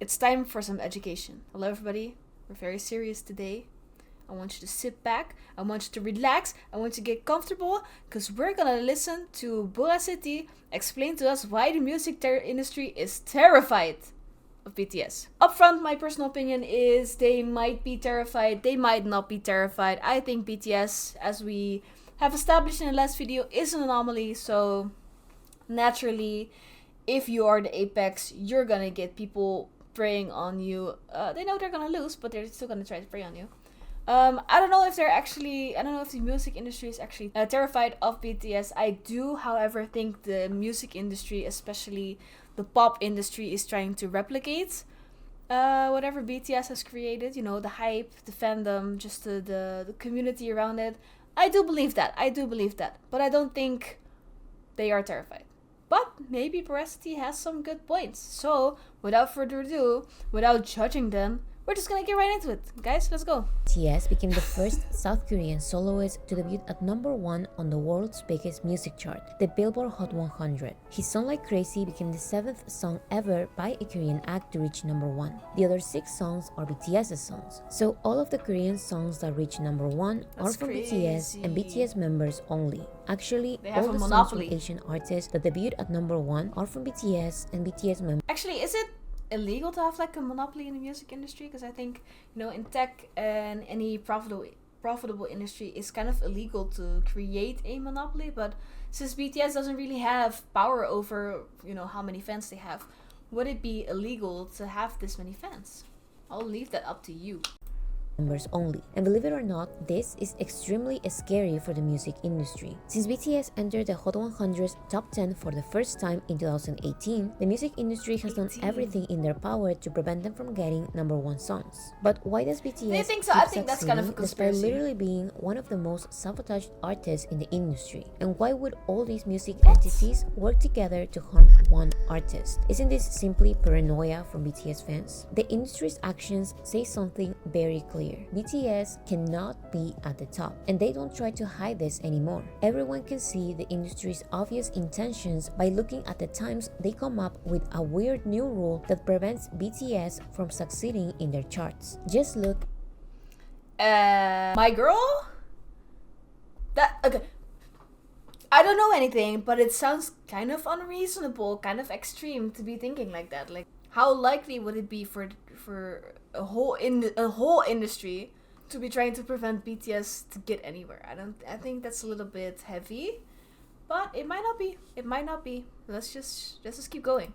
it's time for some education. Hello, everybody. We're very serious today. I want you to sit back. I want you to relax. I want you to get comfortable because we're gonna listen to Boracity explain to us why the music industry is terrified of BTS. Upfront, my personal opinion is they might be terrified. They might not be terrified. I think BTS, as we have established in the last video, is an anomaly. So naturally, if you are the apex, you're gonna get people preying on you. They know they're gonna lose, but they're still gonna try to prey on you. I don't know if the music industry is actually terrified of BTS. I do, however, think the music industry, especially the pop industry, is trying to replicate whatever BTS has created. You know, the hype, the fandom, just the community around it. I do believe that. But I don't think they are terrified. But maybe Boracity has some good points. So, without further ado, without judging them, we're just gonna get right into it. Guys, let's go. BTS became the first South Korean soloist to debut at #1 on the world's biggest music chart, the Billboard Hot 100. His song Like Crazy became the 7th song ever by a Korean act to reach #1. The other 6 songs are BTS's songs. So all of the Korean songs that reach #1 are from BTS and BTS members only. Actually, all the songs from Asian artists that debuted at #1 are from BTS and BTS members. Actually, is it illegal to have like a monopoly in the music industry? Because I think, you know, in tech and any profitable industry, it's kind of illegal to create a monopoly. But since BTS doesn't really have power over, you know, how many fans they have, would it be illegal to have this many fans? I'll leave that up to you. Members only. And believe it or not, this is extremely scary for the music industry. Since BTS entered the Hot 100's top 10 for the first time in 2018, the music industry has done everything in their power to prevent them from getting #1 songs. But why does BTS Do you think so? I think that's kind of a conspiracy. despite literally being one of the most sabotaged artists in the industry? And why would all these music entities work together to harm one artist? Isn't this simply paranoia from BTS fans? The industry's actions say something very clear. BTS cannot be at the top, and they don't try to hide this anymore. Everyone can see the industry's obvious intentions by looking at the times they come up with a weird new rule that prevents BTS from succeeding in their charts. Just look. My girl? Okay. I don't know anything, but it sounds kind of unreasonable, kind of extreme to be thinking like that. Like, how likely would it be for a whole industry to be trying to prevent BTS to get anywhere? I think that's a little bit heavy, but it might not be. Let's just keep going.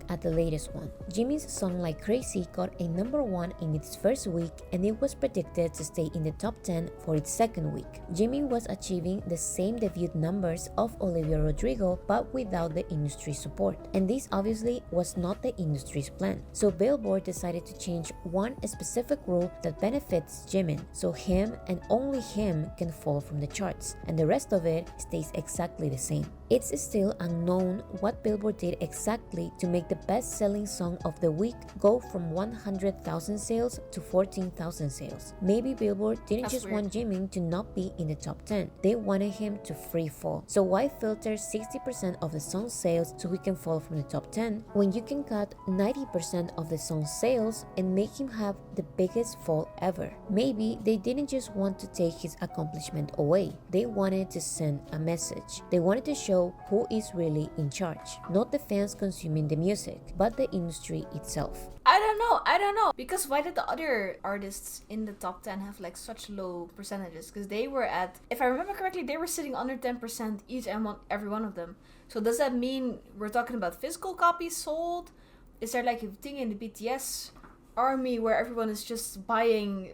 At the latest one, Jimin's song Like Crazy got a #1 in its first week, and it was predicted to stay in the top 10 for its second week. Jimin was achieving the same debut numbers of Olivia Rodrigo but without the industry support, and this obviously was not the industry's plan. So Billboard decided to change one specific rule that benefits Jimin, so him and only him can fall from the charts, and the rest of it stays exactly the same. It's still unknown what Billboard did exactly to make the best-selling song of the week go from 100,000 sales to 14,000 sales. Maybe Billboard didn't just want Jimin to not be in the top 10. They wanted him to free fall. So why filter 60% of the song's sales so he can fall from the top 10 when you can cut 90% of the song's sales and make him have the biggest fall ever? Maybe they didn't just want to take his accomplishment away. They wanted to send a message. They wanted to show who is really in charge, not the fans consuming the music, but the industry itself. I don't know. Because why did the other artists in the top 10 have like such low percentages? Because they were at, if I remember correctly, they were sitting under 10% each and every one of them. So does that mean we're talking about physical copies sold? Is there like a thing in the BTS army where everyone is just buying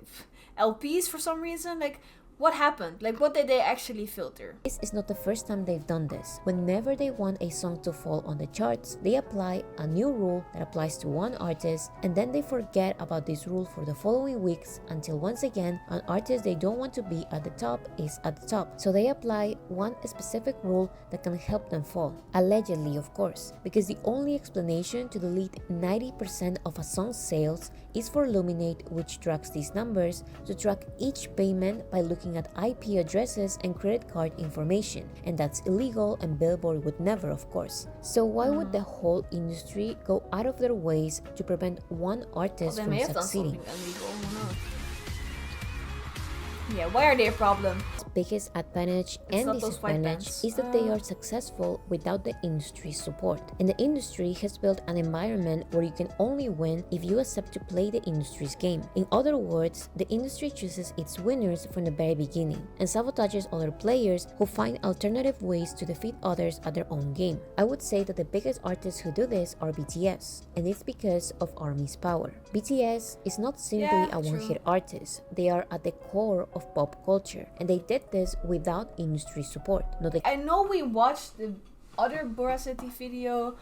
LPs for some reason? Like, what happened? Like, what did they actually filter? This is not the first time they've done this. Whenever they want a song to fall on the charts, they apply a new rule that applies to one artist, and then they forget about this rule for the following weeks until once again, an artist they don't want to be at the top is at the top. So they apply one specific rule that can help them fall. Allegedly, of course, because the only explanation to delete 90% of a song's sales is for Luminate, which tracks these numbers, to track each payment by looking looking at IP addresses and credit card information, and that's illegal and Billboard would never, of course. So why would the whole industry go out of their ways to prevent one artist They from may have done succeeding? something illegal, who knows? Yeah, why are they a problem? Biggest advantage It's and not those white disadvantage pants. is that they are successful without the industry's support. And the industry has built an environment where you can only win if you accept to play the industry's game. In other words, the industry chooses its winners from the very beginning and sabotages other players who find alternative ways to defeat others at their own game. I would say that the biggest artists who do this are BTS, and it's because of ARMY's power. BTS is not simply a one-hit artist, they are at the core of pop culture, and they did this without industry support. I know we watched the other Boracity video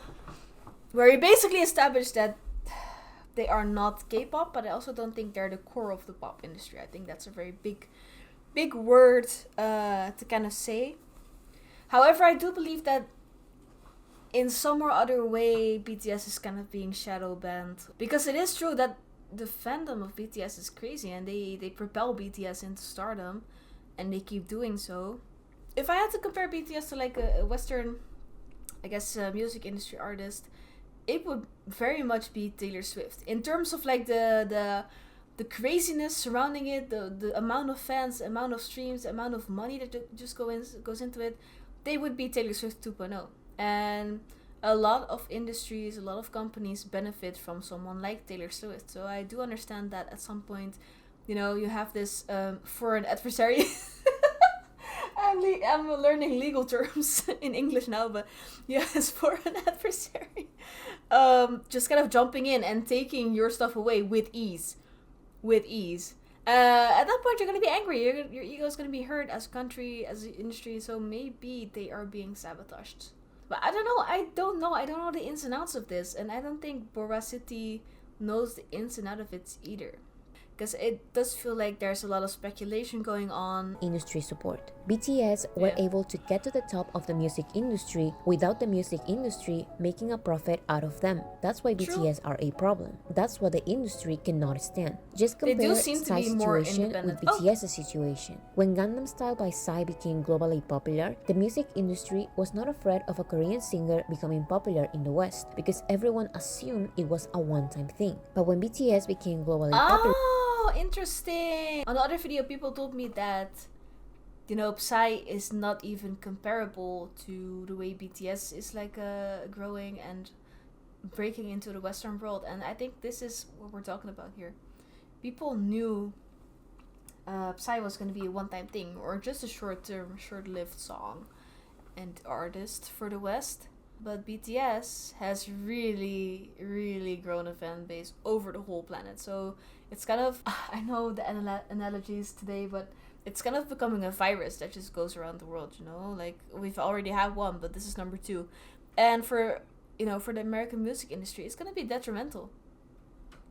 where he basically established that they are not K-pop, but I also don't think they're the core of the pop industry. I think that's a very big word to kind of say. However, I do believe that in some or other way BTS is kind of being shadow banned, because it is true that the fandom of BTS is crazy and they propel BTS into stardom, and they keep doing so. If I had to compare BTS to like a Western, I guess, music industry artist, it would very much be Taylor Swift. In terms of like the craziness surrounding it, the amount of fans, amount of streams, amount of money that just goes into it, they would be Taylor Swift 2.0. And a lot of industries, a lot of companies benefit from someone like Taylor Swift. So I do understand that at some point, you know, you have this foreign adversary. I'm learning legal terms in English now, but yes, foreign adversary. Just kind of jumping in and taking your stuff away with ease. At that point, you're going to be angry. Your ego's going to be hurt as a country, as an industry. So maybe they are being sabotaged. But I don't know. I don't know the ins and outs of this. And I don't think Boracity knows the ins and outs of it either. Because it does feel like there's a lot of speculation going on. Industry support. BTS were able to get to the top of the music industry without the music industry making a profit out of them. That's why BTS are a problem. That's what the industry cannot stand. Just compare Psy's situation with BTS's situation. When Gangnam Style by Psy became globally popular, the music industry was not afraid of a Korean singer becoming popular in the West because everyone assumed it was a one-time thing. But when BTS became globally popular, interesting. On the other video, people told me that, you know, Psy is not even comparable to the way BTS is like growing and breaking into the Western world. And I think this is what we're talking about here. People knew Psy was going to be a one-time thing or just a short-term, short-lived song and artist for the West. But BTS has really, really grown a fan base over the whole planet. So it's kind of, I know the analogies today, but it's kind of becoming a virus that just goes around the world, you know? Like, we've already had one, but this is number 2. And for, you know, for the American music industry, it's going to be detrimental.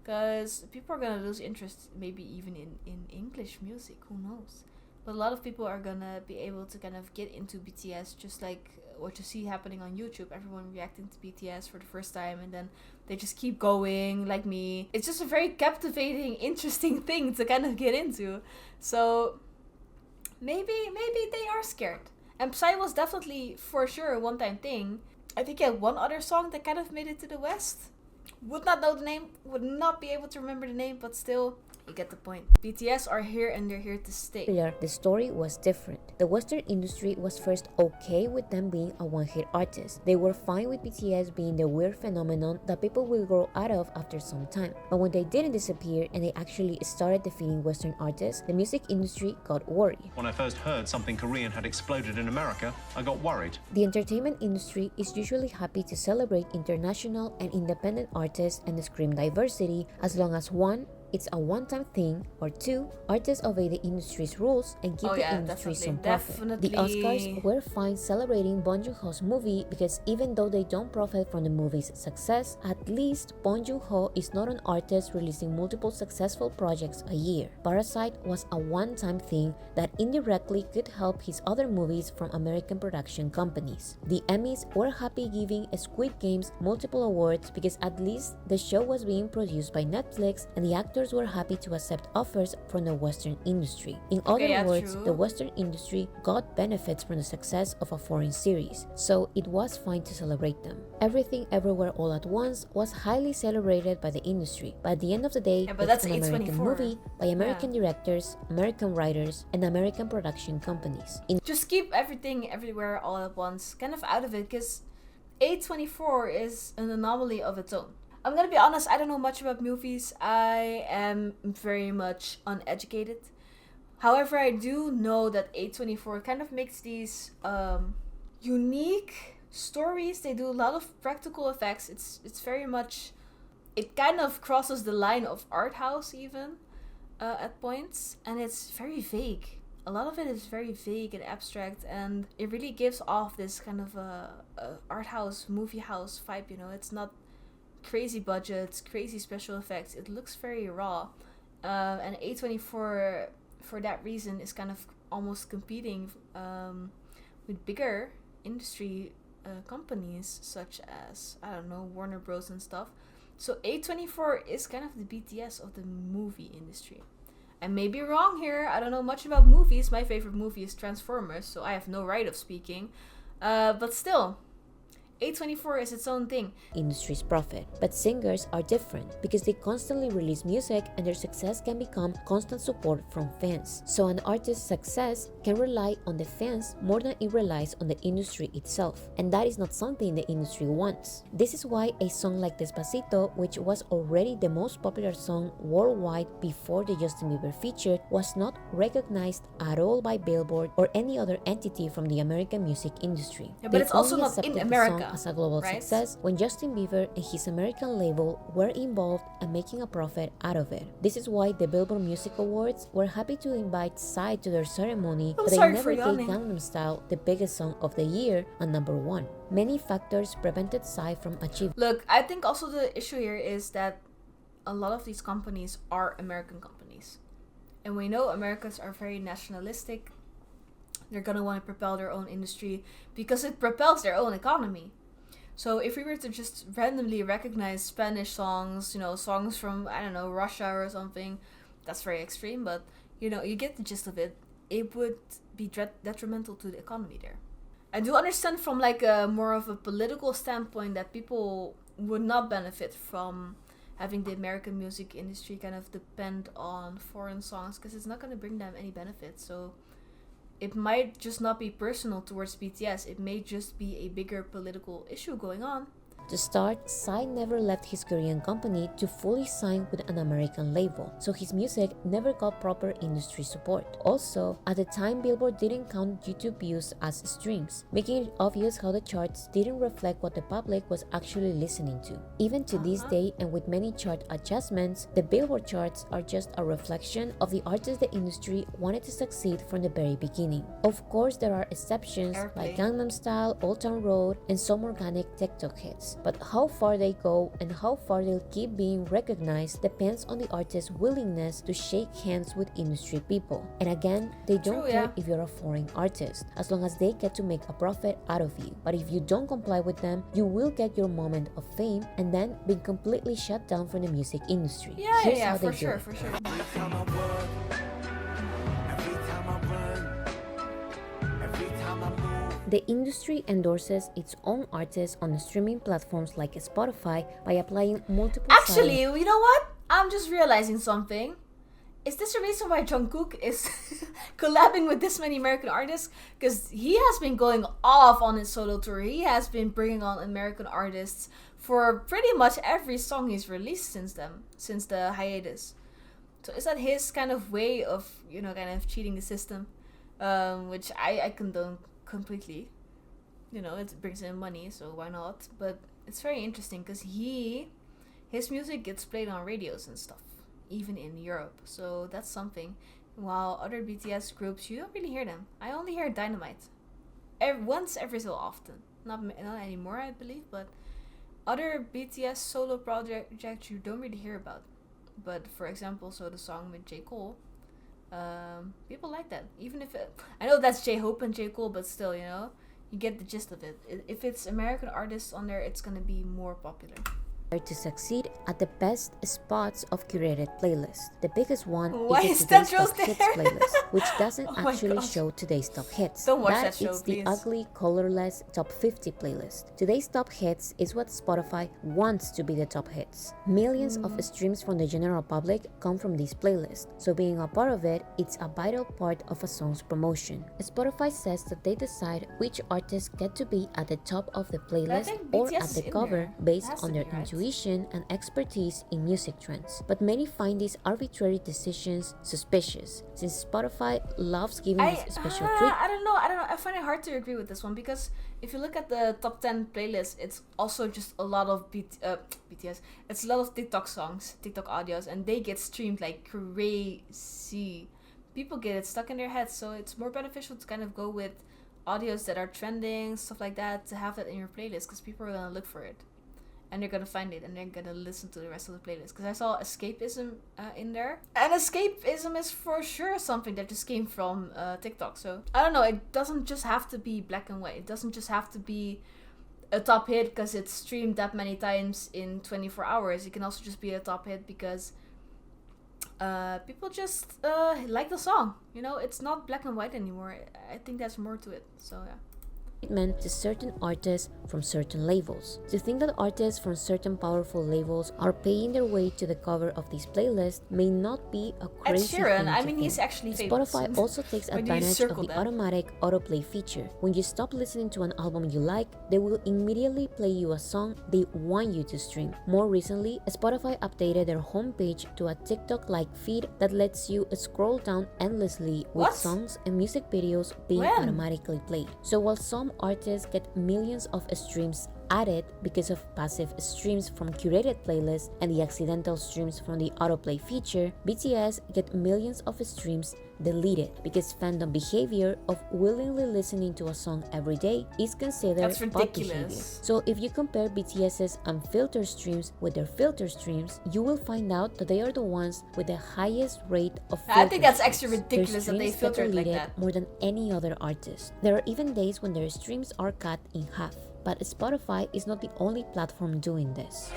Because people are going to lose interest maybe even in English music, who knows? But a lot of people are going to be able to kind of get into BTS, just like what you see happening on YouTube. Everyone reacting to BTS for the first time, and then they just keep going, like me. It's just a very captivating, interesting thing to kind of get into. So maybe they are scared. And Psy was definitely, for sure, a one-time thing. I think he had one other song that kind of made it to the West. Would not know the name, would not be able to remember the name, but still, you get the point. BTS are here and they're here to stay. The story was different. The Western industry was first okay with them being a one-hit artist. They were fine with BTS being the weird phenomenon that people will grow out of after some time. But when they didn't disappear and they actually started defeating Western artists, the music industry got worried. When I first heard something Korean had exploded in America, I got worried. The entertainment industry is usually happy to celebrate international and independent artists and scream diversity as long as 1, it's a one-time thing, or 2, artists obey the industry's rules and give the industry some profit. The Oscars were fine celebrating Bong Joon-ho's movie because even though they don't profit from the movie's success, at least Bong Joon-ho is not an artist releasing multiple successful projects a year. Parasite was a one-time thing that indirectly could help his other movies from American production companies. The Emmys were happy giving Squid Games multiple awards because at least the show was being produced by Netflix and the actor singers were happy to accept offers from the Western industry. In other yeah, words, true. the Western industry got benefits from the success of a foreign series, so it was fine to celebrate them. Everything Everywhere All at Once was highly celebrated by the industry, but at the end of the day, Yeah, but it's that's an American A24. movie by American Yeah. directors, American writers, and American production companies. Just keep everything everywhere all at once kind of out of it, because A24 is an anomaly of its own. I'm gonna be honest, I don't know much about movies. I am very much uneducated. However, I do know that A24 kind of makes these unique stories. They do a lot of practical effects. It's very much, it kind of crosses the line of art house even at points, and it's very vague. A lot of it is very vague and abstract, and it really gives off this kind of art house, movie house vibe. You know, it's not crazy budgets, crazy special effects. It looks very raw, and A24 for that reason is kind of almost competing with bigger industry companies such as, I don't know, Warner Bros and stuff. So A24 is kind of the BTS of the movie industry. I may be wrong here. I don't know much about movies. My favorite movie is Transformers, so I have no right of speaking. But still, A24 is its own thing. Industry's profit. But singers are different because they constantly release music and their success can become constant support from fans. So an artist's success can rely on the fans more than it relies on the industry itself. And that is not something the industry wants. This is why a song like Despacito, which was already the most popular song worldwide before the Justin Bieber feature, was not recognized at all by Billboard or any other entity from the American music industry. Yeah, but They it's also only not accepted in the America, song as a global right? success when Justin Bieber and his American label were involved and making a profit out of it. This is why the Billboard Music Awards were happy to invite Psy to their ceremony, I'm but they sorry never for gave yawning. Gangnam Style the biggest song of the year and number one. Many factors prevented Psy from achieving. Look, I think also the issue here is that a lot of these companies are American companies. And we know Americans are very nationalistic. They're gonna want to propel their own industry because it propels their own economy. So if we were to just randomly recognize Spanish songs, you know, songs from, I don't know, Russia or something, that's very extreme, but, you know, you get the gist of it. It would be detrimental to the economy there. I do understand from like a more of a political standpoint that people would not benefit from having the American music industry kind of depend on foreign songs because it's not going to bring them any benefit. So it might just not be personal towards BTS. It may just be a bigger political issue going on. To start, Psy never left his Korean company to fully sign with an American label, so his music never got proper industry support. Also, at the time, Billboard didn't count YouTube views as streams, making it obvious how the charts didn't reflect what the public was actually listening to. Even to this day, and with many chart adjustments, the Billboard charts are just a reflection of the artists the industry wanted to succeed from the very beginning. Of course, there are exceptions like Gangnam Style, Old Town Road, and some organic TikTok hits. But how far they go and how far they'll keep being recognized depends on the artist's willingness to shake hands with industry people. And again, they don't care if you're a foreign artist, as long as they get to make a profit out of you. But if you don't comply with them, you will get your moment of fame and then be completely shut down from the music industry. Here's how they do it. For sure. The industry endorses its own artists on streaming platforms like Spotify by applying multiple Actually, you know what? I'm just realizing something. Is this the reason why Jungkook is collabing with this many American artists? Because he has been going off on his solo tour. He has been bringing on American artists for pretty much every song he's released since the hiatus. So is that his kind of way of, you know, kind of cheating the system? Which I condone completely. You know, it brings in money, so why not? But it's very interesting because his music gets played on radios and stuff, even in Europe. So that's something. While other BTS groups, you don't really hear them. I only hear Dynamite once every so often. Not anymore, I believe, but other BTS solo projects you don't really hear about. But for example, so the song with J. Cole, people like that. Even if I know that's J-Hope and J. Cole, but still, you know, you get the gist of it. If it's American artists on there, it's gonna be more popular. to succeed at the best spots of curated playlists. The biggest one Why is is the Today's that Top roast Hits there? playlist, which doesn't Oh my actually gosh. show today's top hits. Don't watch that show, is the please. ugly, colorless top 50 playlist. Today's top hits is what Spotify wants to be the top hits. Millions of streams from the general public come from this playlist, so being a part of it, it's a vital part of a song's promotion. Spotify says that they decide which artists get to be at the top of the playlist or BTS at is the in cover there. It based has to on their be, right? intuition and expertise in music trends. But many find these arbitrary decisions suspicious, since Spotify loves giving this special treatment. I don't know. I find it hard to agree with this one because if you look at the top 10 playlist, it's also just a lot of BTS. It's a lot of TikTok songs, TikTok audios, and they get streamed like crazy. People get it stuck in their heads, so it's more beneficial to kind of go with audios that are trending, stuff like that, to have that in your playlist because people are gonna look for it. And they're gonna find it and they're gonna listen to the rest of the playlist. Because I saw escapism in there. And escapism is for sure something that just came from TikTok. So I don't know, it doesn't just have to be black and white. It doesn't just have to be a top hit because it's streamed that many times in 24 hours. It can also just be a top hit because people just like the song. You know, it's not black and white anymore. I think there's more to it. So yeah. To certain artists from certain labels. To think that artists from certain powerful labels are paying their way to the cover of this playlist may not be a Ed crazy Sheeran, thing I to mean, think. he's actually famous. Spotify also takes When you advantage of circle the that. automatic autoplay feature. When you stop listening to an album you like, they will immediately play you a song they want you to stream. More recently, Spotify updated their homepage to a TikTok-like feed that lets you scroll down endlessly with What? songs and music videos being When? automatically played. So while some artists get millions of streams added because of passive streams from curated playlists and the accidental streams from the autoplay feature, BTS get millions of streams deleted because fandom behavior of willingly listening to a song every day is considered That's bot behavior. ridiculous. So if you compare BTS's unfiltered streams with their filter streams, you will find out that they are the ones with the highest rate of filter I think that's streams. extra Their ridiculous that they streams get filter it like deleted that. more than any other artist. There are even days when their streams are cut in half. But Spotify is not the only platform doing this.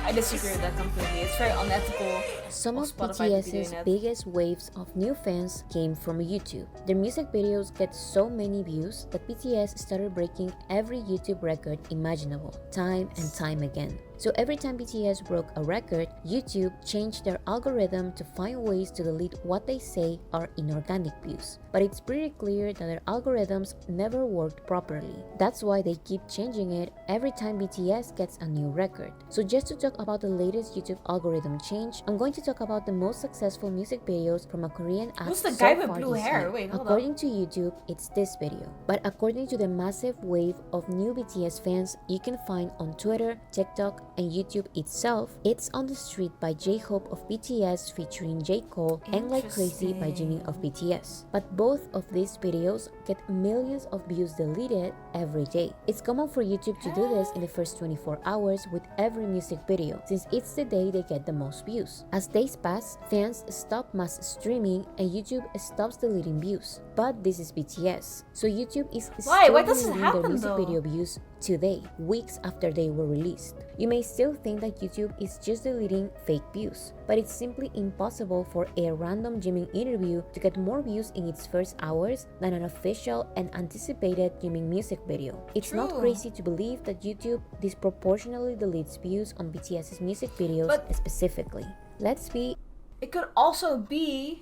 I disagree with that completely. It's very unethical. Some of Spotify to be doing BTS's that. biggest waves of new fans came from YouTube. Their music videos get so many views that BTS started breaking every YouTube record imaginable, time and time again. So every time BTS broke a record, YouTube changed their algorithm to find ways to delete what they say are inorganic views. But it's pretty clear that their algorithms never worked properly. That's why they keep changing it every time BTS gets a new record. So just to talk about the latest YouTube algorithm change, I'm going to talk about the most successful music videos from a Korean act Who's the so guy with far blue this hair? year. Wait, hold According to YouTube, it's this video. But according to the massive wave of new BTS fans you can find on Twitter, TikTok, and YouTube itself, it's On the Street by J-Hope of BTS featuring J. Cole and Like Crazy by Jimin of BTS. But both of these videos get millions of views deleted every day. It's common for YouTube to do this in the first 24 hours with every music video, since it's the day they get the most views. As days pass, fans stop mass streaming and YouTube stops deleting views. But this is BTS, so YouTube is Why? still Why does it deleting happen, their music though? video views today, weeks after they were released. You may still think that YouTube is just deleting fake views, but it's simply impossible for a random Jimin interview to get more views in its first hours than an official and anticipated Jimin music video. It's not True. crazy to believe that YouTube disproportionately deletes views on BTS's music videos But- specifically. Let's be It could also be,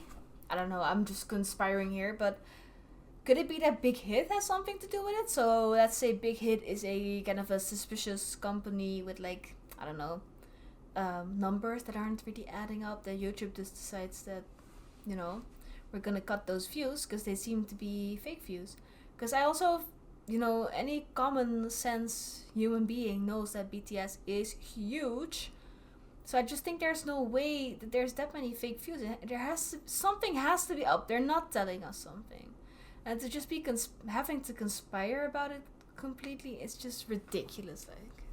I don't know, I'm just conspiring here, but could it be that Big Hit has something to do with it? So let's say Big Hit is a kind of a suspicious company with like, I don't know, numbers that aren't really adding up, that YouTube just decides that, you know, we're gonna cut those views because they seem to be fake views. Because I also, you know, any common sense human being knows that BTS is huge. So I just think there's no way that there's that many fake views. Something has to be up. They're not telling us something. And to just be having to conspire about it completely, it's just ridiculous. Like,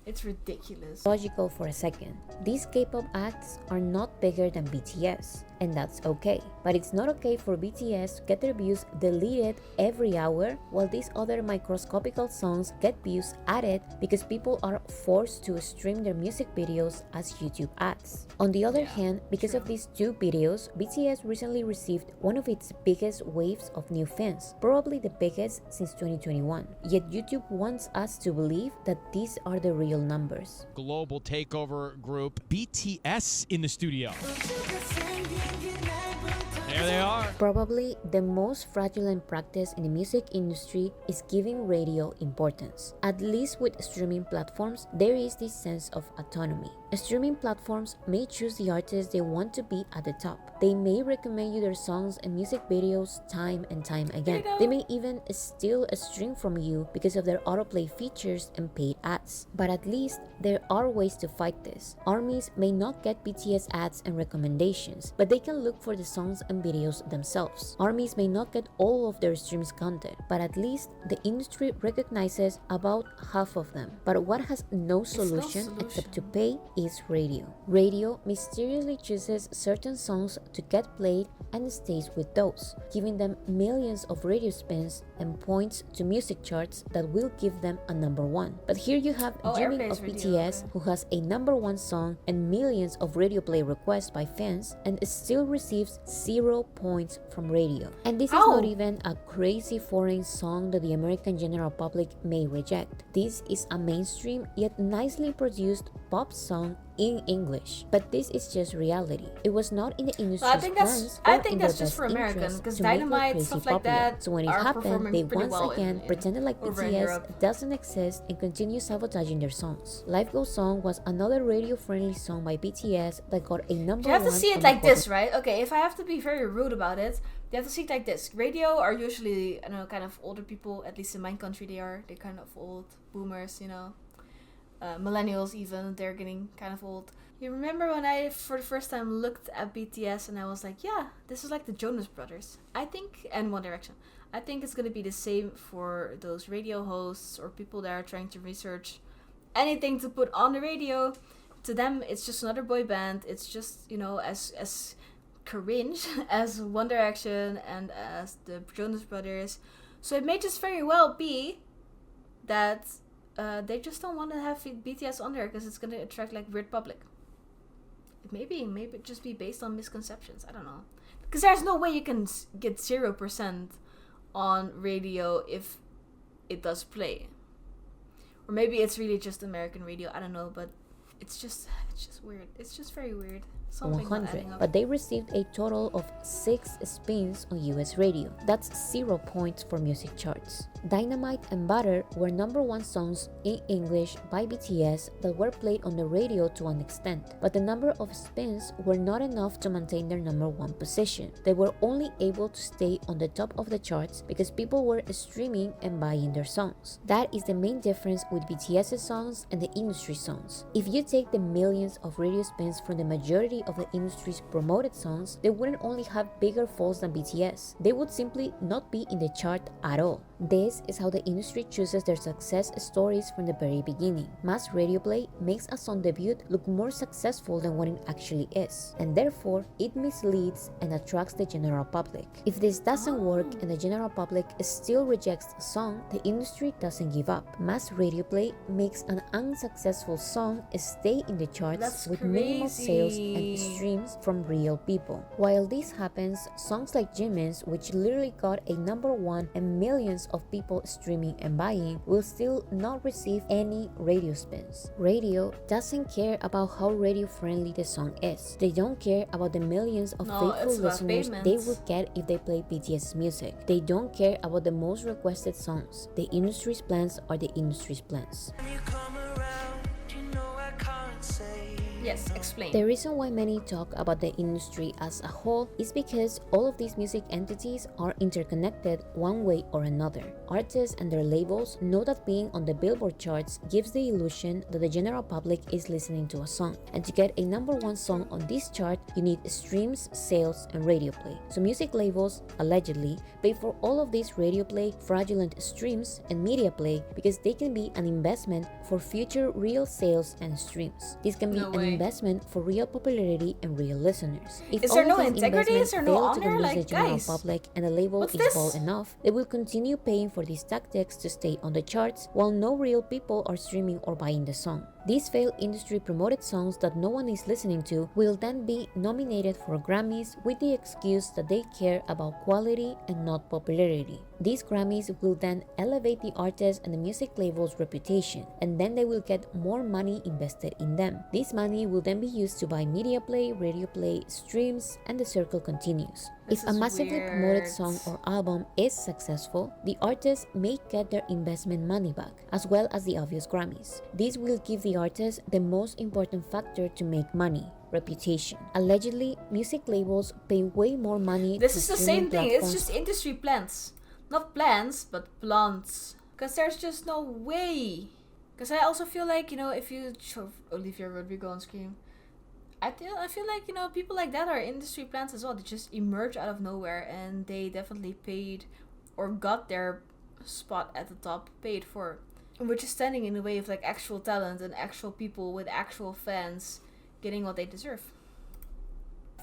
it's ridiculous. logical for a second. These K-pop acts are not bigger than BTS. and that's okay. But it's not okay for BTS to get their views deleted every hour, while these other microscopical songs get views added because people are forced to stream their music videos as YouTube ads. On the other hand, because of these two videos, BTS recently received one of its biggest waves of new fans, probably the biggest since 2021. Yet YouTube wants us to believe that these are the real numbers. Global takeover group BTS in the studio. There they are. Probably the most fraudulent practice in the music industry is giving radio importance. At least with streaming platforms, there is this sense of autonomy. Streaming platforms may choose the artists they want to be at the top. They may recommend you their songs and music videos time and time again. They may even steal a stream from you because of their autoplay features and paid ads. But at least there are ways to fight this. ARMYs may not get BTS ads and recommendations, but they can look for the songs and videos themselves. ARMYs may not get all of their streams content, but at least the industry recognizes about half of them. But what has no solution except to pay is radio. Radio mysteriously chooses certain songs to get played and stays with those, giving them millions of radio spins and points to music charts that will give them a number one. But here you have Jimin of BTS, who has a number one song and millions of radio play requests by fans and still receives 0 points from radio. And this is not even a crazy foreign song that the American general public may reject. This is a mainstream yet nicely produced pop song in English. But this is just reality. It was not in the industry's plans or in their best interest to make it crazy popular. So when it happened, they once again pretended like BTS doesn't exist and continue sabotaging their songs. Life Goes On was another radio-friendly song by BTS that got a number one. You have to see it like this, right? Okay, if I have to be very rude about it, you have to see it like this. Radio are usually, I don't know, kind of older people. At least in my country, they are. They're kind of old boomers, you know. Millennials even, they're getting kind of old. You remember when I for the first time looked at BTS and I was like, yeah, this is like the Jonas Brothers, I think, and One Direction. I think it's going to be the same for those radio hosts or people that are trying to research anything to put on the radio. To them, it's just another boy band. It's just, you know, as cringe as One Direction and as the Jonas Brothers. So it may just very well be that they just don't want to have BTS on there because it's going to attract like weird public. Maybe it just be based on misconceptions. I don't know. Because there's no way you can get 0% on radio if it does play. Or maybe it's really just American radio. I don't know, but it's just weird. It's just very weird. 100, but they received a total of 6 spins on US radio. That's 0 points for music charts. Dynamite and Butter were number one songs in English by BTS that were played on the radio to an extent, but the number of spins were not enough to maintain their number one position. They were only able to stay on the top of the charts because people were streaming and buying their songs. That is the main difference with BTS's songs and the industry songs. If you take the millions of radio spins from the majority of the industry's promoted songs, they wouldn't only have bigger falls than BTS. They would simply not be in the chart at all. This is how the industry chooses their success stories from the very beginning. Mass radio play makes a song debut look more successful than what it actually is, and therefore it misleads and attracts the general public. If this doesn't work and the general public still rejects the song, the industry doesn't give up. Mass radio play makes an unsuccessful song stay in the charts with minimal sales and streams from real people. While this happens, songs like Jimin's, which literally got a number one and millions of people streaming and buying, will still not receive any radio spins. Radio doesn't care about how radio friendly the song is. They don't care about the millions of faithful listeners they will get if they play BTS music. They don't care about the most requested songs. The industry's plans are the industry's plans. Yes, explain. The reason why many talk about the industry as a whole is because all of these music entities are interconnected one way or another. Artists and their labels know that being on the Billboard charts gives the illusion that the general public is listening to a song. And to get a number one song on this chart, you need streams, sales, and radio play. So music labels, allegedly, pay for all of these radio play, fraudulent streams, and media play because they can be an investment for future real sales and streams. This can be an investment for real popularity and real listeners. If Is all there of no this integrity? investment Is there no fails to honor? convince the Like, general guys, public and the label what's is this? bold enough, they will continue paying for these tactics to stay on the charts while no real people are streaming or buying the song. These failed industry promoted songs that no one is listening to will then be nominated for Grammys with the excuse that they care about quality and not popularity. These Grammys will then elevate the artist and the music label's reputation, and then they will get more money invested in them. This money will then be used to buy media play, radio play, streams, and the circle continues. This If a is massively weird. promoted song or album is successful, the artist may get their investment money back, as well as the obvious Grammys. This will give the artist the most important factor to make money: reputation. Allegedly, music labels pay way more money This to is the streaming same thing. platforms. It's just industry plants. Not plants, but plants. Because there's just no way. Because I also feel like, if you show Olivia Rodrigo on screen, I feel like, people like that are industry plants as well. They just emerge out of nowhere, and they definitely paid or got their spot at the top paid for. Which is standing in the way of like actual talent and actual people with actual fans getting what they deserve.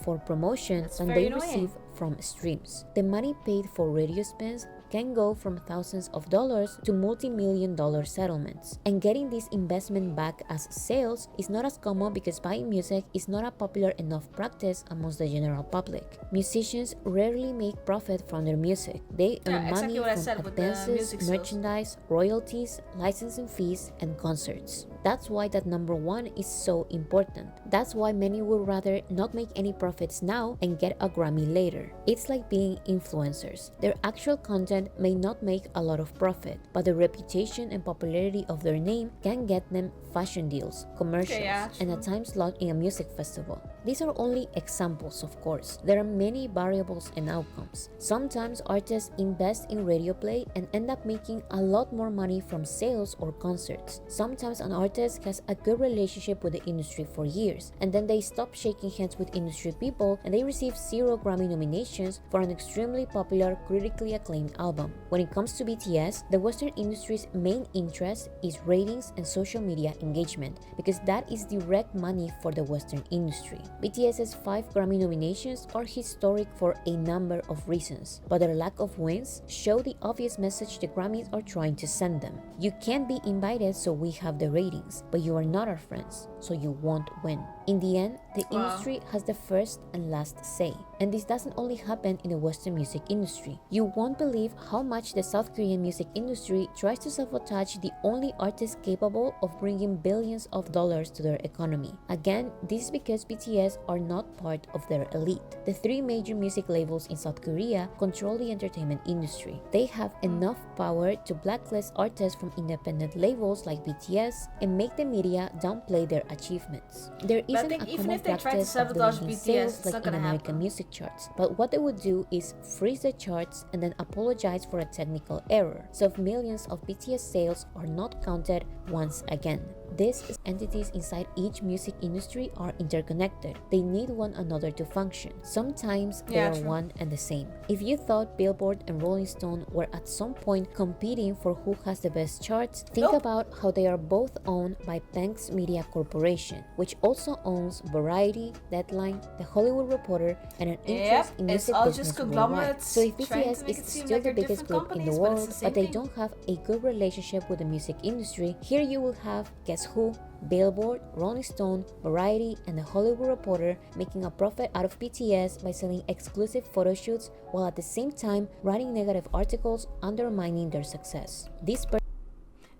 For promotion That's than very they annoying. receive from streams. The money paid for radio spins can go from thousands of dollars to multi-million-dollar settlements. And getting this investment back as sales is not as common because buying music is not a popular enough practice amongst the general public. Musicians rarely make profit from their music. They earn exactly money what I from said with the advances, music sales. merchandise, royalties, licensing fees, and concerts. That's why that number one is so important. That's why many would rather not make any profits now and get a Grammy later. It's like being influencers. Their actual content may not make a lot of profit, but the reputation and popularity of their name can get them fashion deals, commercials, and a time slot in a music festival. These are only examples, of course. There are many variables and outcomes. Sometimes artists invest in radio play and end up making a lot more money from sales or concerts. Sometimes an artist has a good relationship with the industry for years, and then they stop shaking hands with industry people and they receive 0 Grammy nominations for an extremely popular, critically acclaimed album. When it comes to BTS, the Western industry's main interest is ratings and social media engagement, because that is direct money for the Western industry. BTS's 5 Grammy nominations are historic for a number of reasons, but their lack of wins show the obvious message the Grammys are trying to send them. You can't be invited so we have the ratings, but you are not our friends, so you won't win. In the end, the industry has the first and last say, and this doesn't only happen in the Western music industry. You won't believe how much the South Korean music industry tries to sabotage the only artists capable of bringing billions of dollars to their economy. Again, this is because BTS are not part of their elite. The 3 major music labels in South Korea control the entertainment industry. They have enough power to blacklist artists from independent labels like BTS and make the media downplay their achievements. There But I isn't think a even common if they try to practice of sabotage deleting BTS, sales it's like not in gonna American happen. music charts, but what they would do is freeze the charts and then apologize for a technical error, so millions of BTS sales are not counted once again. These entities inside each music industry are interconnected. They need one another to function. Sometimes they are true. one and the same. If you thought Billboard and Rolling Stone were at some point competing for who has the best charts, think about how they are both owned by Banks Media Corporation, which also owns Variety, Deadline, The Hollywood Reporter, and an interest in it's music all business just worldwide. conglomerates So if trying to BTS make is it seem still like the they're biggest different group in the companies, but it's world, the same but they thing. don't have a good relationship with the music industry, here you will have Guess Who, Billboard, Rolling Stone, Variety, and The Hollywood Reporter making a profit out of BTS by selling exclusive photo shoots while at the same time writing negative articles undermining their success.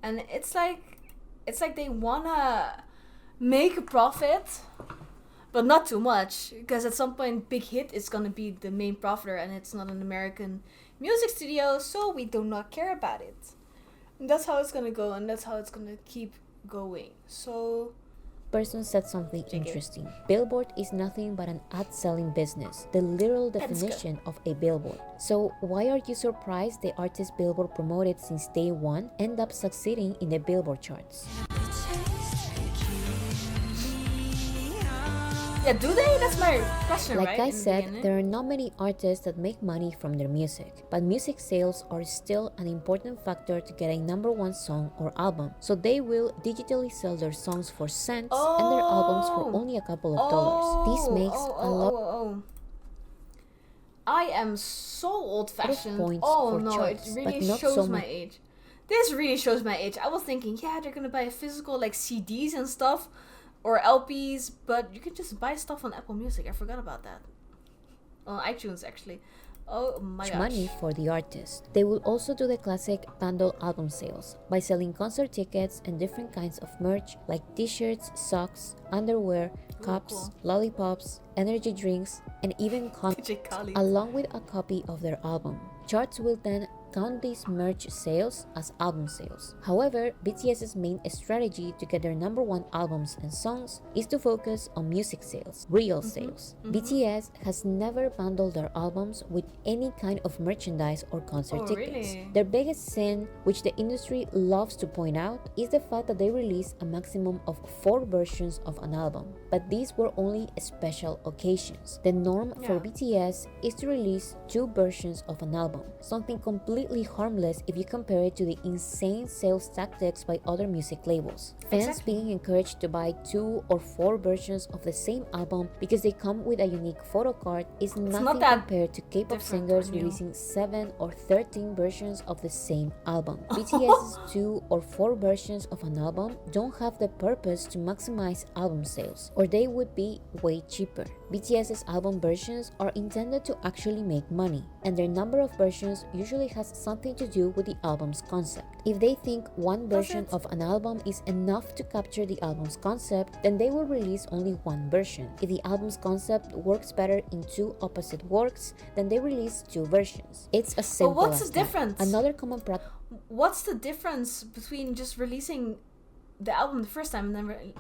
And it's like they wanna make a profit, but not too much, because at some point Big Hit is gonna be the main profiter, and it's not an American music studio, so we do not care about it. And that's how it's gonna go, and that's how it's gonna keep going. So Person said something Take it. interesting. Billboard is nothing but an ad-selling business, the literal definition of a billboard. So why are you surprised the artists Billboard promoted since day one end up succeeding in the Billboard charts? Yeah, do they? That's my question, Like right? I in the said, beginning? there are not many artists that make money from their music, but music sales are still an important factor to get a #1 song or album, so they will digitally sell their songs for cents and their albums for only a couple of dollars. This makes a lot I am so old-fashioned. points Oh for no, charts, it really but not shows so my much. age. This really shows my age. I was thinking, yeah, they're gonna buy physical like CDs and stuff, or LPs, but you can just buy stuff on Apple Music. I forgot about that. On iTunes, actually. Oh my gosh. Money for the artist. They will also do the classic bundle album sales by selling concert tickets and different kinds of merch like t-shirts, socks, underwear, cups, cool. lollipops, energy drinks, and even DJ Khaled. along with a copy of their album. Charts will then count these merch sales as album sales. However, BTS's main strategy to get their #1 albums and songs is to focus on music sales, real sales. BTS has never bundled their albums with any kind of merchandise or concert tickets. Really? Their biggest sin, which the industry loves to point out, is the fact that they release a maximum of 4 versions of an album, but these were only special occasions. The norm for BTS is to release 2 versions of an album, something completely harmless if you compare it to the insane sales tactics by other music labels. Fans being encouraged to buy 2 or 4 versions of the same album because they come with a unique photo card is nothing compared to K-pop singers releasing 7 or 13 versions of the same album. BTS's 2 or 4 versions of an album don't have the purpose to maximize album sales, or they would be way cheaper. BTS's album versions are intended to actually make money, and their number of versions usually has something to do with the album's concept. If they think one version of an album is enough to capture the album's concept, then they will release only one version. If the album's concept works better in 2 opposite works, then they release 2 versions. It's as simple But what's as the that. difference? Another common practice. What's the difference between just releasing the album the first time and then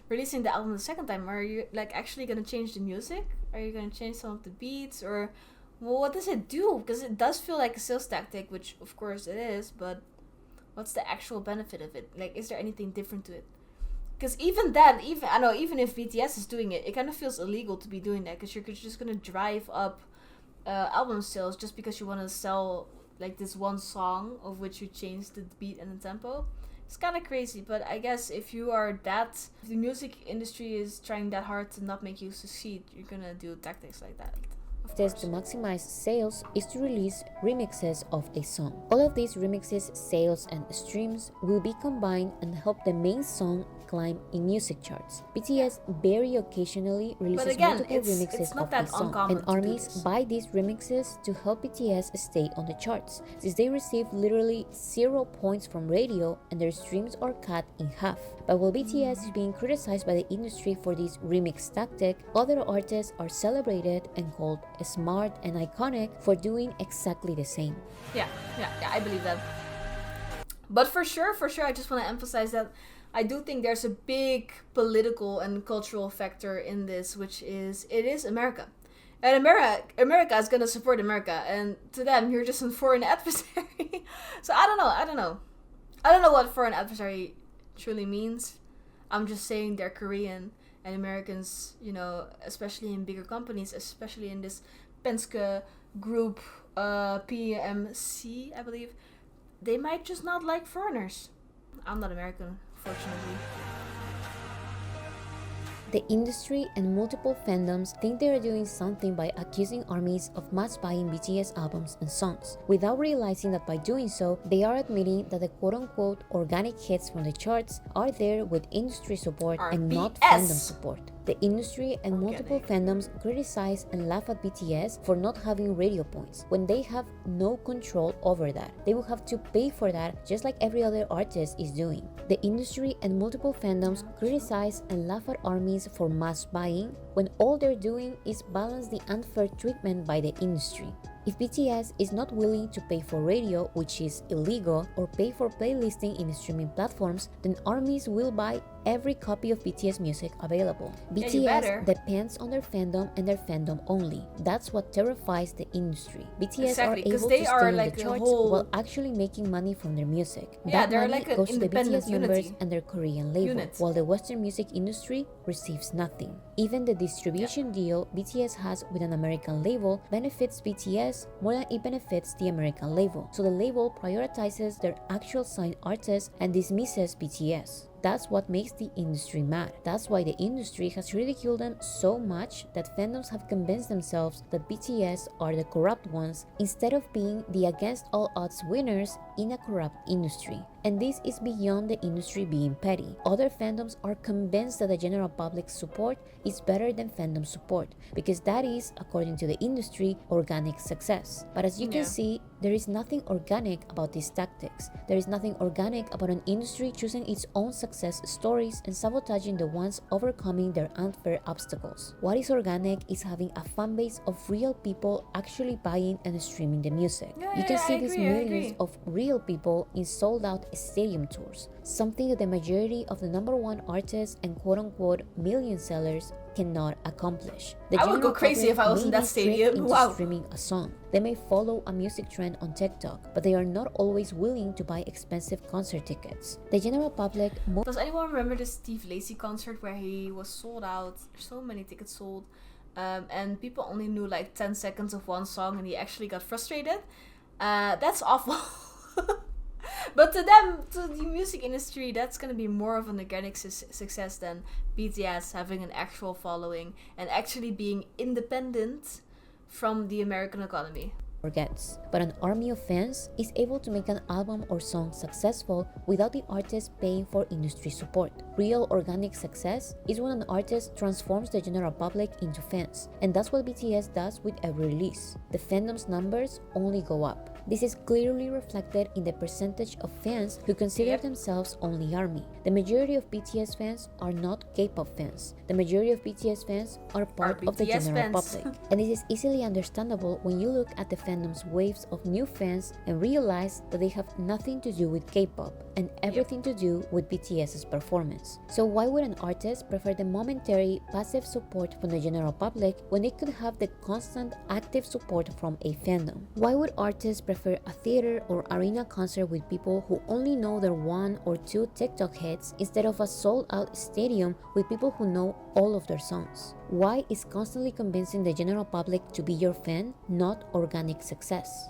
releasing the album the second time? Are you like actually gonna change the music? Are you gonna change some of the beats, or well, what does it do? Because it does feel like a sales tactic, which of course it is, but what's the actual benefit of it? Like, is there anything different to it? Because even if BTS is doing it, it kind of feels illegal to be doing that, because you're just gonna drive up album sales just because you want to sell like this one song of which you change the beat and the tempo. It's kind of crazy, but I guess if the music industry is trying that hard to not make you succeed, you're gonna do tactics like that. To maximize sales is to release remixes of a song. All of these remixes, sales, and streams will be combined and help the main song climb in music charts. BTS very occasionally releases multiple remixes of a song, and ARMYs buy these remixes to help BTS stay on the charts, since they receive literally 0 points from radio and their streams are cut in half. But while BTS is being criticized by the industry for this remix tactic, other artists are celebrated and called smart and iconic for doing exactly the same. Yeah, I believe that. But for sure, I just want to emphasize that I do think there's a big political and cultural factor in this, which is it is America. And America is going to support America, and to them, you're just a foreign adversary. So I don't know. I don't know what foreign adversary truly means. I'm just saying they're Korean, and Americans, especially in bigger companies, especially in this Penske group, PMC, I believe, they might just not like foreigners. I'm not American, fortunately. The industry and multiple fandoms think they are doing something by accusing ARMYs of mass buying BTS albums and songs, without realizing that by doing so, they are admitting that the quote-unquote organic hits from the charts are there with industry support and not fandom support. The industry and multiple fandoms criticize and laugh at BTS for not having radio points, when they have no control over that. They will have to pay for that, just like every other artist is doing. The industry and multiple fandoms criticize and laugh at ARMYs for mass buying, when all they're doing is balance the unfair treatment by the industry. If BTS is not willing to pay for radio, which is illegal, or pay for playlisting in streaming platforms, then ARMYs will buy every copy of BTS music available. Yeah, you better. BTS depends on their fandom and their fandom only. That's what terrifies the industry. BTS Exactly, are 'cause able they to stay are in like the a charts whole- while actually making money from their music. Yeah, That they're money like an goes to the independent BTS members unity. and their Korean label, Unit. while the Western music industry receives nothing. Even the distribution deal BTS has with an American label benefits BTS more than it benefits the American label. So the label prioritizes their actual signed artists and dismisses BTS. That's what makes the industry mad. That's why the industry has ridiculed them so much that fandoms have convinced themselves that BTS are the corrupt ones instead of being the against all odds winners in a corrupt industry. And this is beyond the industry being petty. Other fandoms are convinced that the general public's support is better than fandom support because that is, according to the industry, organic success. But as you can see, there is nothing organic about these tactics. There is nothing organic about an industry choosing its own success stories and sabotaging the ones overcoming their unfair obstacles. What is organic is having a fan base of real people actually buying and streaming the music. You can see these millions of real people in sold-out stadium tours, something that the majority of the #1 artists and quote-unquote million sellers cannot accomplish. The I would go general crazy if I was in may that be tricked stadium. into Wow. streaming a song. They may follow a music trend on TikTok, but they are not always willing to buy expensive concert tickets. The general public Does anyone remember the Steve Lacy concert where he was sold out, so many tickets sold, and people only knew like 10 seconds of one song and he actually got frustrated? That's awful. But to them, to the music industry, that's gonna be more of an organic success than BTS having an actual following and actually being independent from the American economy. forgets. But an army of fans is able to make an album or song successful without the artist paying for industry support. Real organic success is when an artist transforms the general public into fans, and that's what BTS does with every release. The fandom's numbers only go up. This is clearly reflected in the percentage of fans who consider themselves only ARMY. The majority of BTS fans are not K-pop fans. The majority of BTS fans are part of the BTS general fans. public. And this is easily understandable when you look at the fandom's waves of new fans and realize that they have nothing to do with K-pop and everything to do with BTS's performance. So why would an artist prefer the momentary passive support from the general public when they could have the constant active support from a fandom? Why would artists prefer a theater or arena concert with people who only know their one or two TikTok hits instead of a sold-out stadium with people who know all of their songs? Why is constantly convincing the general public to be your fan not organic success?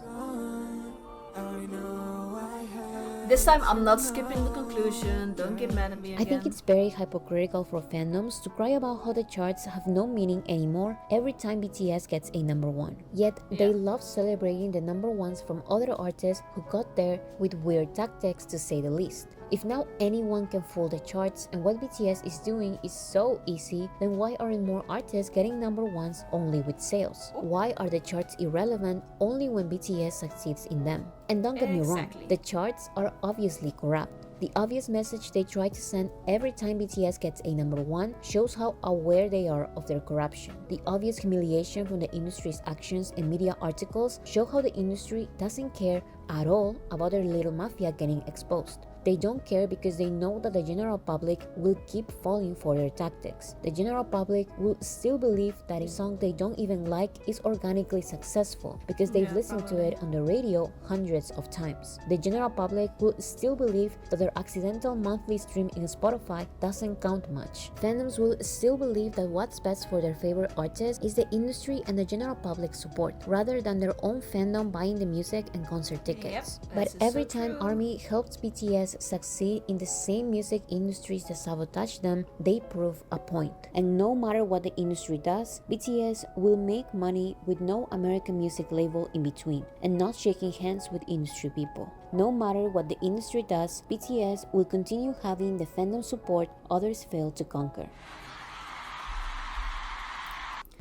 This time I'm not skipping the conclusion, don't get mad at me again. I think it's very hypocritical for fandoms to cry about how the charts have no meaning anymore every time BTS gets a #1. Yet they love celebrating the #1s from other artists who got there with weird tactics, to say the least. If now anyone can fool the charts and what BTS is doing is so easy, then why aren't more artists getting #1s only with sales? Why are the charts irrelevant only when BTS succeeds in them? And don't get me wrong, the charts are obviously corrupt. The obvious message they try to send every time BTS gets a #1 shows how aware they are of their corruption. The obvious humiliation from the industry's actions and media articles show how the industry doesn't care at all about their little mafia getting exposed. They don't care because they know that the general public will keep falling for their tactics. The general public will still believe that a song they don't even like is organically successful because they've listened to it on the radio hundreds of times. The general public will still believe that their accidental monthly stream in Spotify doesn't count much. Fandoms will still believe that what's best for their favorite artist is the industry and the general public's support, rather than their own fandom buying the music and concert tickets. But every time ARMY helps BTS succeed in the same music industries that sabotage them, they prove a point. And no matter what the industry does, BTS will make money with no American music label in between, and not shaking hands with industry people. No matter what the industry does, BTS will continue having the fandom support others fail to conquer.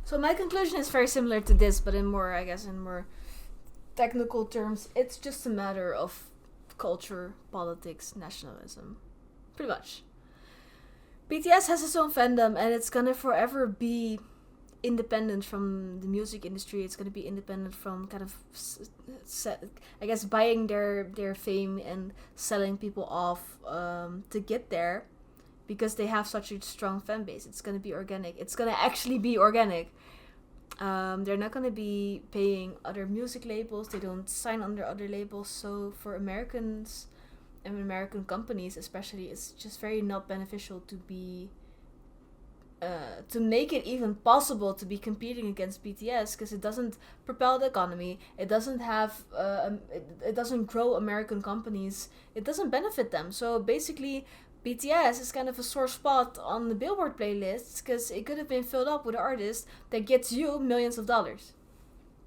So my conclusion is very similar to this, but in more, in more technical terms, it's just a matter of culture, politics, nationalism. Pretty much. BTS has its own fandom and it's gonna forever be independent from the music industry. It's gonna be independent from kind of, buying their fame and selling people off to get there. because they have such a strong fan base. It's gonna be organic. It's gonna actually be organic. They're not gonna be paying other music labels. They don't sign under other labels. So for Americans and American companies especially, it's just very not beneficial to be to make it even possible to be competing against BTS, because it doesn't propel the economy. It doesn't have it doesn't grow American companies. It doesn't benefit them. So basically, BTS is kind of a sore spot on the Billboard playlists, because it could have been filled up with an artist that gets you millions of dollars.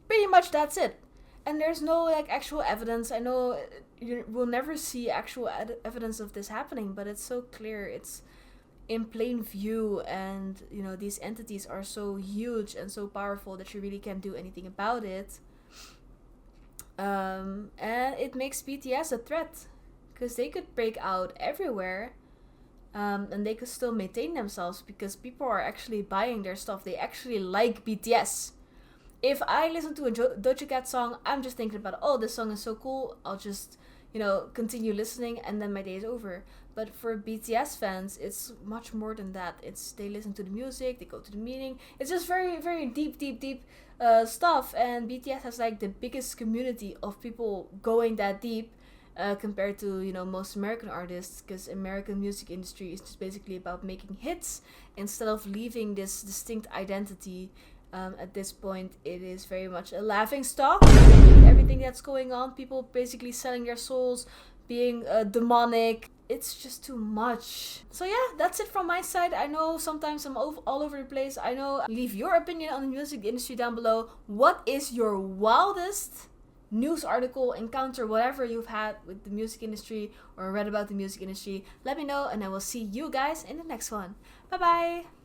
Pretty much that's it. And there's no like actual evidence. I know you will never see actual evidence of this happening, but it's so clear. It's in plain view, and you know, these entities are so huge and so powerful that you really can't do anything about it. And it makes BTS a threat, because they could break out everywhere, and they could still maintain themselves because people are actually buying their stuff. They actually like BTS. If I listen to a Doja Cat song, I'm just thinking about, oh, this song is so cool, I'll just, you know, continue listening, and then my day is over. But for BTS fans, it's much more than that. It's they listen to the music, they go to the meeting. It's just very, very deep stuff. And BTS has like the biggest community of people going that deep, compared to, you know, most American artists, because American music industry is just basically about making hits instead of leaving this distinct identity. At this point, it is very much a laughing stock. Everything that's going on, people basically selling their souls, being demonic. It's just too much. So yeah, that's it from my side. I know sometimes I'm all over the place. I know. Leave your opinion on the music industry down below. What is your wildest news article, encounter, whatever you've had with the music industry or read about the music industry? Let me know, and I will see you guys in the next one. Bye bye.